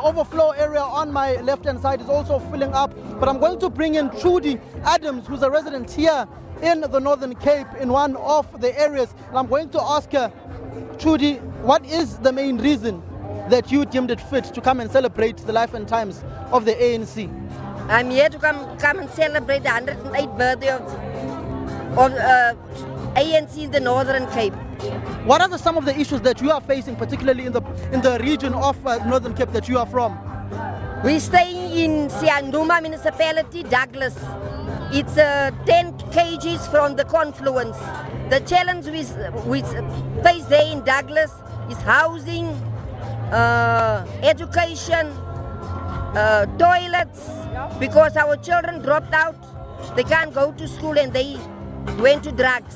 Overflow area on my left-hand side is also filling up, but I'm going to bring in Trudy Adams, who's a resident here in the Northern Cape in one of the areas. And I'm going to ask her, Trudy, what is the main reason that you deemed it fit to come and celebrate the life and times of the ANC? I'm here to come and celebrate the 108th birthday of ANC in the Northern Cape. What are some of the issues that you are facing, particularly in the region of Northern Cape that you are from? We're staying in Sianduma Municipality, Douglas. It's 10 kgs from the confluence. The challenge we face there in Douglas is housing, education, toilets, because our children dropped out. They can't go to school and they went to drugs.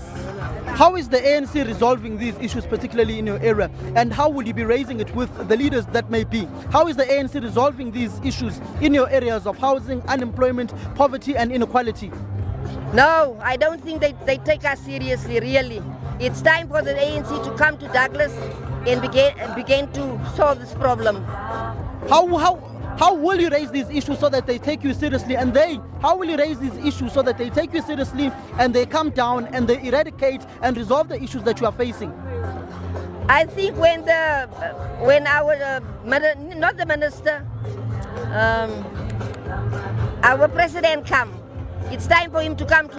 How is the ANC resolving these issues, particularly in your area? And how will you be raising it with the leaders that may be? How is the ANC resolving these issues in your areas of housing, unemployment, poverty and inequality? No, I don't think they take us seriously, really. It's time for the ANC to come to Douglas and begin to solve this problem. How will you raise these issues so that they take you seriously? And how will you raise these issues so that they take you seriously and they come down and they eradicate and resolve the issues that you are facing? I think when our not the minister, our president come, it's time for him to come to.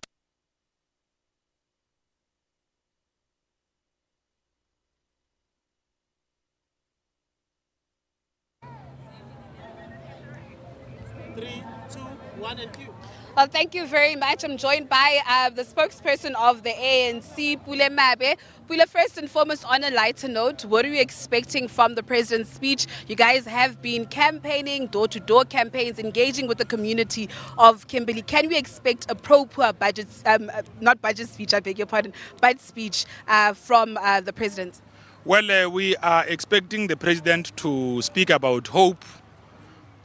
Well, thank you very much. I'm joined by the spokesperson of the ANC, Pule Mabe. Pule, first and foremost, on a lighter note, what are you expecting from the president's speech? You guys have been campaigning, door-to-door campaigns, engaging with the community of Kimberley. Can we expect a pro-poor budget, not budget speech, I beg your pardon, but speech from the president? Well, we are expecting the president to speak about hope,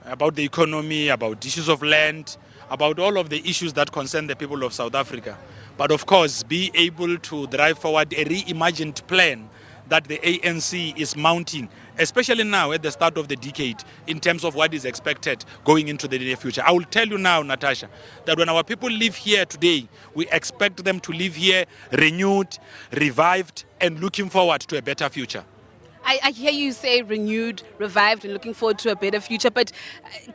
about the economy, about issues of land, about all of the issues that concern the people of South Africa. But of course, be able to drive forward a reimagined plan that the ANC is mounting, especially now at the start of the decade, in terms of what is expected going into the near future. I will tell you now, Natasha, that when our people live here today, we expect them to live here renewed, revived, and looking forward to a better future. I hear you say renewed, revived, and looking forward to a better future, but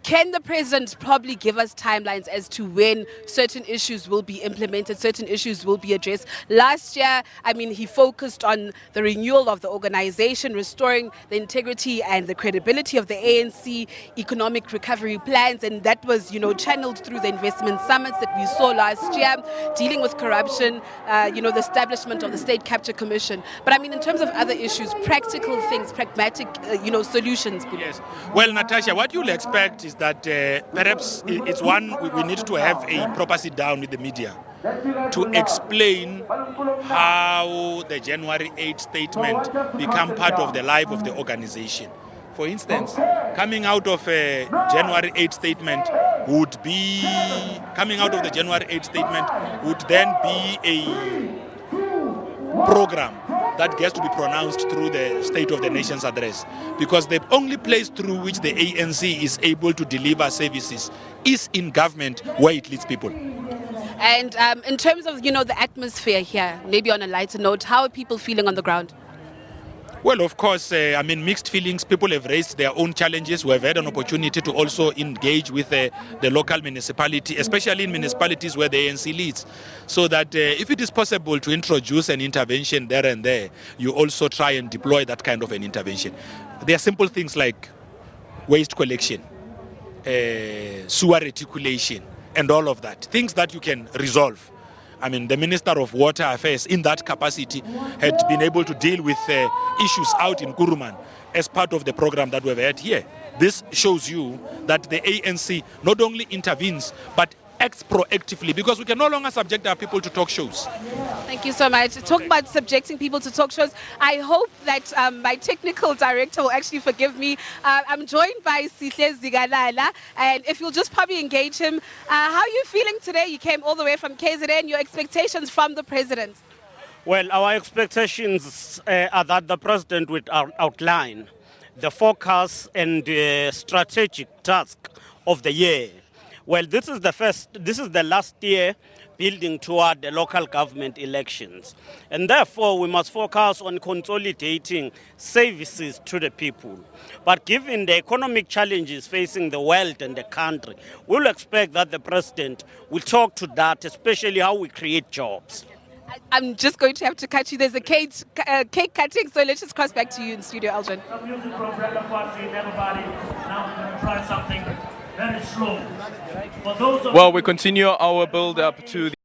can the president probably give us timelines as to when certain issues will be implemented, certain issues will be addressed? Last year, I mean, he focused on the renewal of the organization, restoring the integrity and the credibility of the ANC economic recovery plans, and that was, channeled through the investment summits that we saw last year, dealing with corruption, the establishment of the State Capture Commission. But I mean, in terms of other issues, practical things, pragmatic, solutions. Yes. Well, Natasha, what you'll expect is that perhaps it's one, we need to have a proper sit down with the media to explain how the January 8 statement become part of the life of the organization. For instance, coming out of a January 8 statement would then be a program that gets to be pronounced through the State of the Nation's address, because the only place through which the ANC is able to deliver services is in government, where it leads people. And in terms of, the atmosphere here, maybe on a lighter note, how are people feeling on the ground? Well, of course, mixed feelings. People have raised their own challenges. We have had an opportunity to also engage with the local municipality, especially in municipalities where the ANC leads, so that if it is possible to introduce an intervention there and there, you also try and deploy that kind of an intervention. There are simple things like waste collection, sewer reticulation, and all of that. Things that you can resolve. I mean, the Minister of Water Affairs in that capacity had been able to deal with issues out in Kuruman as part of the program that we've had here. This shows you that the ANC not only intervenes, but acts proactively, because we can no longer subject our people to talk shows. Thank you so much. Talking about subjecting people to talk shows, I hope that my technical director will actually forgive me. I'm joined by Sihle Zigalala, and if you'll just probably engage him. How are you feeling today? You came all the way from KZN. Your expectations from the president? Well, our expectations are that the president would outline the focus and strategic task of the year. Well, this is the last year building toward the local government elections. And therefore, we must focus on consolidating services to the people. But given the economic challenges facing the world and the country, we'll expect that the president will talk to that, especially how we create jobs. I'm just going to have to cut you. There's a cake cutting, so let's just cross back to you in studio, Elgin. Some music from everybody. Now we're going to try something very slow. For those of Well, we continue our build-up to the